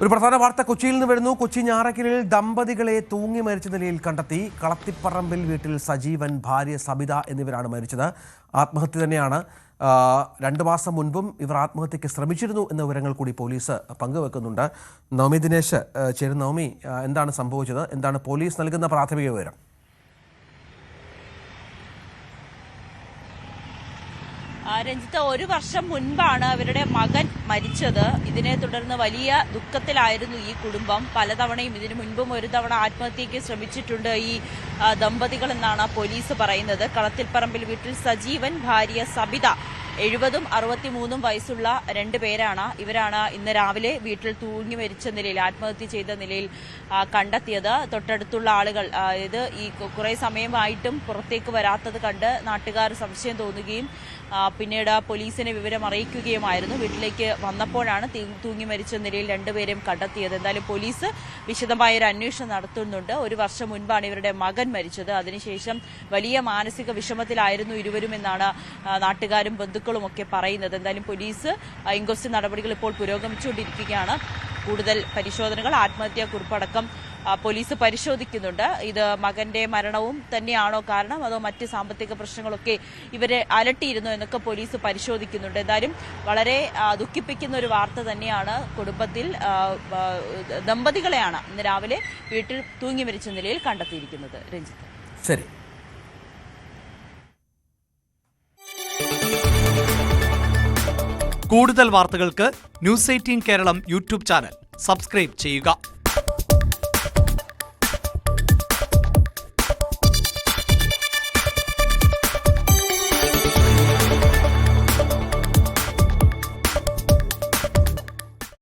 ഒരു പ്രധാന വാർത്ത കൊച്ചിയിൽ നിന്ന് വരുന്നു. കൊച്ചി ഞാറക്കലിൽ ദമ്പതികളെ തൂങ്ങി മരിച്ച നിലയിൽ കണ്ടെത്തി. കളത്തിപ്പറമ്പിൽ വീട്ടിൽ സജീവൻ, ഭാര്യ സബിത എന്നിവരാണ് മരിച്ചത്. ആത്മഹത്യ തന്നെയാണ്. 2 മാസം മുൻപും ഇവർ ആത്മഹത്യക്ക് ശ്രമിച്ചിരുന്നു എന്ന വിവരങ്ങൾ കൂടി പോലീസ് പങ്കുവെക്കുന്നുണ്ട്. നവമി ദിനേശ് ചേരുന്ന. നവമി, എന്താണ് സംഭവിച്ചത്? എന്താണ് പോലീസ് നൽകുന്ന പ്രാഥമിക വിവരം? രഞ്ജിത്ത്, 1 വർഷം മുൻപാണ് അവരുടെ മകൻ മരിച്ചത്. ഇതിനെ തുടർന്ന് വലിയ ദുഃഖത്തിലായിരുന്നു ഈ കുടുംബം. പലതവണയും ഇതിനു മുൻപും ഒരു തവണ ആത്മഹത്യയ്ക്ക് ശ്രമിച്ചിട്ടുണ്ട് ഈ ദമ്പതികൾ എന്നാണ് പോലീസ് പറയുന്നത്. കളത്തിൽപ്പറമ്പിൽ വീട്ടിൽ സജീവൻ, ഭാര്യ സബിത, 70ഉം 63ഉം വയസ്സുള്ള 2 പേരാണ്. ഇവരാണ് ഇന്ന് രാവിലെ വീട്ടിൽ തൂങ്ങി മരിച്ച നിലയിൽ, ആത്മഹത്യ ചെയ്ത നിലയിൽ കണ്ടെത്തിയത്. തൊട്ടടുത്തുള്ള ആളുകൾ ഇത് ഈ കുറെ സമയമായിട്ടും പുറത്തേക്ക് വരാത്തത് കണ്ട് നാട്ടുകാർ സംശയം തോന്നുകയും പിന്നീട് പോലീസിനെ വിവരം അറിയിക്കുകയുമായിരുന്നു. വീട്ടിലേക്ക് വന്നപ്പോഴാണ് തൂങ്ങി മരിച്ച നിലയിൽ 2 പേരെയും കണ്ടെത്തിയത്. എന്തായാലും പോലീസ് വിശദമായൊരു അന്വേഷണം നടത്തുന്നുണ്ട്. 1 വർഷം മുൻപാണ് ഇവരുടെ മകൻ മരിച്ചത്. അതിനുശേഷം വലിയ മാനസിക വിഷമത്തിലായിരുന്നു ഇരുവരും എന്നാണ് നാട്ടുകാരും ബന്ധുക്കളും ഒക്കെ പറയുന്നത്. എന്തായാലും പോലീസ് ഇൻക്വസ്റ്റ് നടപടികൾ ഇപ്പോൾ പുരോഗമിച്ചുകൊണ്ടിരിക്കുകയാണ്. കൂടുതൽ പരിശോധനകൾ, ആത്മഹത്യാക്കുറിപ്പടക്കം പോലീസ് പരിശോധിക്കുന്നുണ്ട്. ഇത് മകന്റെ മരണവും തന്നെയാണോ കാരണം, അതോ മറ്റ് സാമ്പത്തിക പ്രശ്നങ്ങളൊക്കെ ഇവരെ അലട്ടിയിരുന്നോ എന്നൊക്കെ പോലീസ് പരിശോധിക്കുന്നുണ്ട്. എന്തായാലും വളരെ ദുഃഖിപ്പിക്കുന്ന ഒരു വാർത്ത തന്നെയാണ്. കുടുംബത്തിൽ ദമ്പതികളെയാണ് ഇന്ന് രാവിലെ വീട്ടിൽ തൂങ്ങി മരിച്ച നിലയിൽ കണ്ടെത്തിയിരിക്കുന്നത്. രഞ്ജിത്ത്, ശരി. കൂടുതൽ വാർത്തകൾക്ക് News 18 Keralam YouTube channel subscribe ചെയ്യുക.